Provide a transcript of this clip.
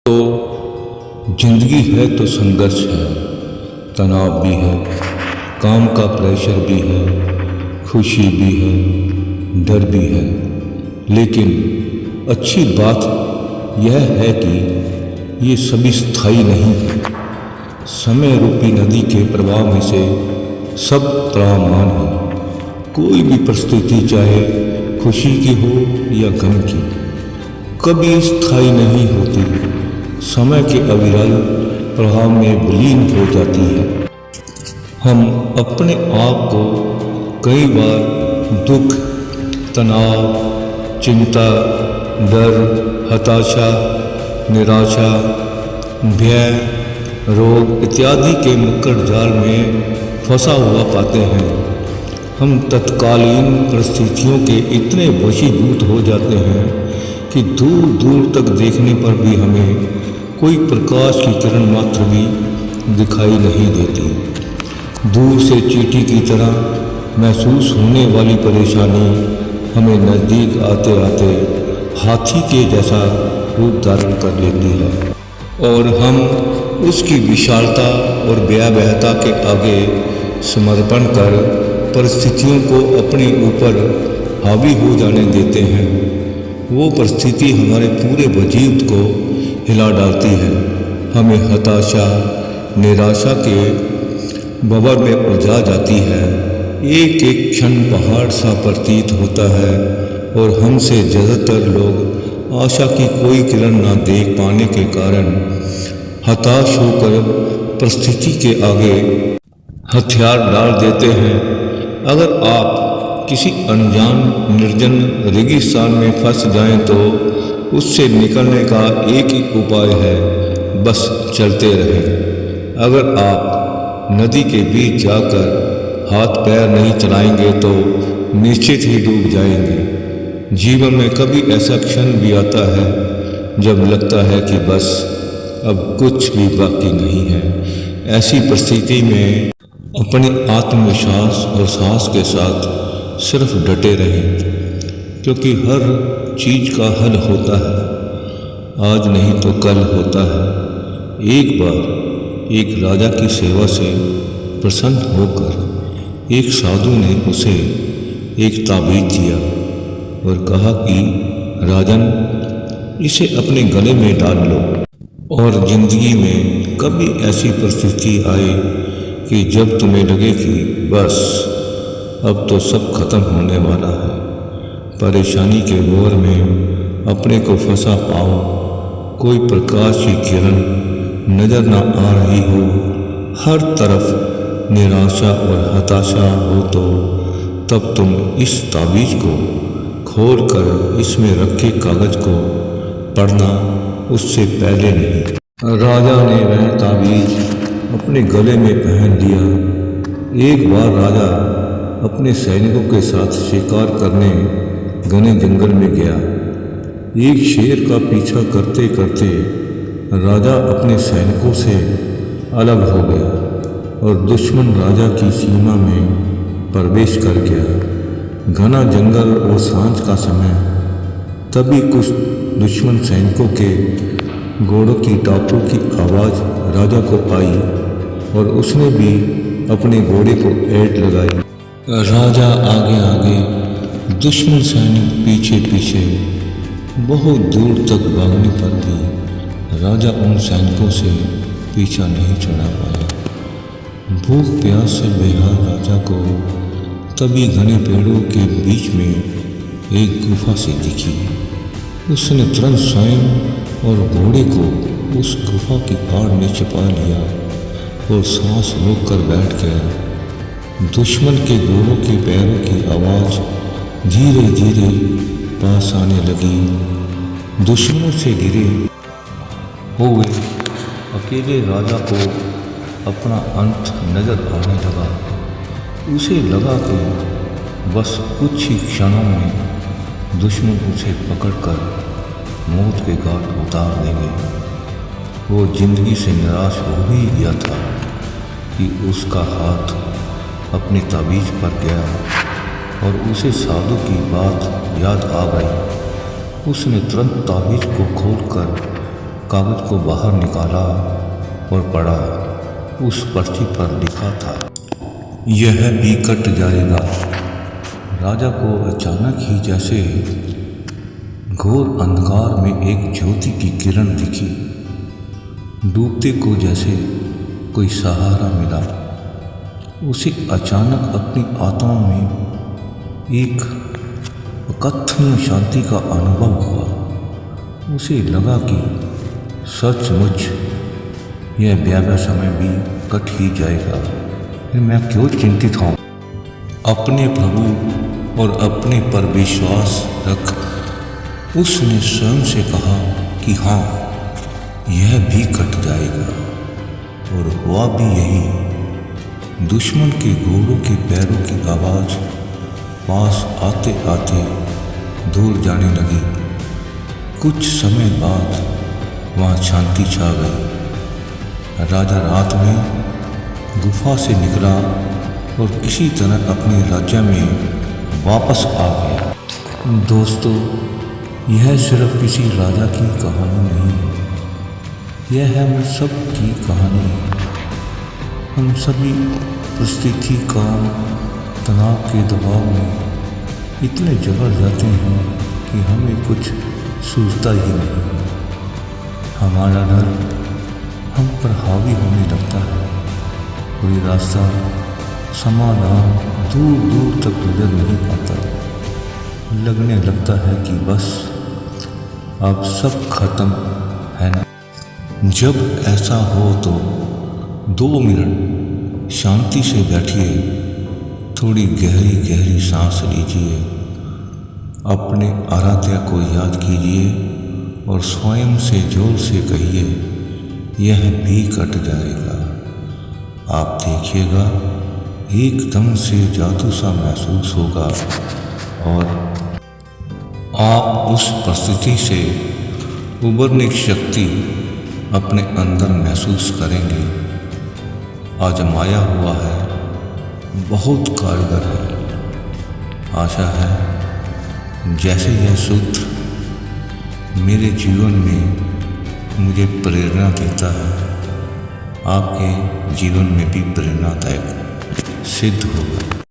तो जिंदगी है तो संघर्ष है, तनाव भी है, काम का प्रेशर भी है, खुशी भी है, डर भी है। लेकिन अच्छी बात यह है कि ये सभी स्थायी नहीं है। समय रूपी नदी के प्रवाह में से सब प्रवाहमान है। कोई भी परिस्थिति चाहे खुशी की हो या गम की, कभी स्थायी नहीं होती, समय के अविरल प्रभाव में विलीन हो जाती है। हम अपने आप को कई बार दुख, तनाव, चिंता, डर, हताशा, निराशा, भय, रोग इत्यादि के मकड़ जाल में फंसा हुआ पाते हैं। हम तत्कालीन परिस्थितियों के इतने वशीभूत हो जाते हैं कि दूर दूर तक देखने पर भी हमें कोई प्रकाश की किरण मात्र भी दिखाई नहीं देती। दूर से चींटी की तरह महसूस होने वाली परेशानी हमें नज़दीक आते आते हाथी के जैसा रूप धारण कर लेती है और हम उसकी विशालता और भयावहता के आगे समर्पण कर परिस्थितियों को अपने ऊपर हावी हो जाने देते हैं। वो परिस्थिति हमारे पूरे वजूद को हिला डालती है, हमें हताशा, निराशा के बवर में उलझा जाती है। एक एक क्षण पहाड़ सा प्रतीत होता है और हमसे ज़्यादातर लोग आशा की कोई किरण न देख पाने के कारण हताश होकर परिस्थिति के आगे हथियार डाल देते हैं। अगर आप किसी अनजान निर्जन रेगिस्तान में फंस जाएं तो उससे निकलने का एक ही उपाय है, बस चलते रहें। अगर आप नदी के बीच जाकर हाथ पैर नहीं चलाएंगे तो निश्चित ही डूब जाएंगे। जीवन में कभी ऐसा क्षण भी आता है जब लगता है कि बस अब कुछ भी बाकी नहीं है। ऐसी परिस्थिति में अपने आत्मविश्वास और साहस के साथ सिर्फ डटे रहें, क्योंकि हर चीज़ का हल होता है। आज नहीं तो कल होता है। एक बार एक राजा की सेवा से प्रसन्न होकर एक साधु ने उसे एक ताबीज़ दिया और कहा कि राजन, इसे अपने गले में डाल लो और ज़िंदगी में कभी ऐसी परिस्थिति आए कि जब तुम्हें लगे कि बस अब तो सब खत्म होने वाला है, परेशानी के घोर में अपने को फंसा पाओ, कोई प्रकाश की किरण नज़र न आ रही हो, हर तरफ निराशा और हताशा हो, तो तब तुम इस ताबीज़ को खोल कर इसमें रखे कागज़ को पढ़ना उससे पहले नहीं। राजा ने वह ताबीज़ अपने गले में पहन लिया। एक बार राजा अपने सैनिकों के साथ शिकार करने घने जंगल में गया। एक शेर का पीछा करते करते राजा अपने सैनिकों से अलग हो गया और दुश्मन राजा की सीमा में प्रवेश कर गया। घना जंगल और सांझ का समय, तभी कुछ दुश्मन सैनिकों के घोड़ों की टापों की आवाज़ राजा को आई और उसने भी अपने घोड़े को ऐंठ लगाई। राजा आगे आगे, दुश्मन सैनिक पीछे पीछे। बहुत दूर तक भागने पर भी राजा उन सैनिकों से पीछा नहीं छुड़ा पाया। भूख प्यास से बेहाल राजा को तभी घने पेड़ों के बीच में एक गुफा सी दिखी। उसने तुरंत स्वयं और घोड़े को उस गुफा की आड़ में छिपा लिया और सांस रोक कर बैठ गया। दुश्मन के घोड़ों के पैरों की आवाज़ धीरे धीरे पास आने लगी। दुश्मनों से घिरे हुए अकेले राजा को अपना अंत नज़र आने लगा। उसे लगा कि बस कुछ ही क्षणों में दुश्मन उसे पकड़कर मौत के घाट उतार देंगे। वो जिंदगी से निराश हो ही गया था कि उसका हाथ अपनी ताबीज़ पर गया और उसे साधु की बात याद आ गई। उसने तुरंत ताबीज़ को खोलकर कागज को बाहर निकाला और पढ़ा। उस पर्ची पर लिखा था, यह भी कट जाएगा। राजा को अचानक ही जैसे घोर अंधकार में एक ज्योति की किरण दिखी। डूबते को जैसे कोई सहारा मिला। उसे अचानक अपनी आत्मा में एक अकथनीय शांति का अनुभव हुआ। उसे लगा कि सचमुच यह ब्याह समय भी कट ही जाएगा, फिर मैं क्यों चिंतित हूँ। अपने प्रभु और अपने पर विश्वास रख उसने स्वयं से कहा कि हाँ, यह भी कट जाएगा। और हुआ भी यही। दुश्मन के घोड़ों के पैरों की आवाज़ पास आते आते दूर जाने लगी। कुछ समय बाद वहाँ शांति छा गई। राजा रात में गुफा से निकला और किसी तरह अपने राज्य में वापस आ गया। दोस्तों, यह सिर्फ किसी राजा की कहानी नहीं है, यह है हम सब की कहानी है। हम सभी परिस्थिति का तनाव के दबाव में इतने जकड़ जाते हैं कि हमें कुछ सूझता ही नहीं। हमारा डर हम पर हावी होने लगता है। कोई रास्ता, समाधान दूर दूर तक नजर नहीं आता। लगने लगता है कि बस अब सब खत्म है ना। जब ऐसा हो तो 2 मिनट शांति से बैठिए, थोड़ी गहरी गहरी सांस लीजिए, अपने आराध्य को याद कीजिए और स्वयं से जोर से कहिए, यह भी कट जाएगा। आप देखिएगा एकदम से जादू सा महसूस होगा और आप उस परिस्थिति से उबरने की शक्ति अपने अंदर महसूस करेंगे। आजमाया हुआ है, बहुत कारगर है। आशा है जैसे यह सूत्र मेरे जीवन में मुझे प्रेरणा देता है, आपके जीवन में भी प्रेरणादायक सिद्ध होगा।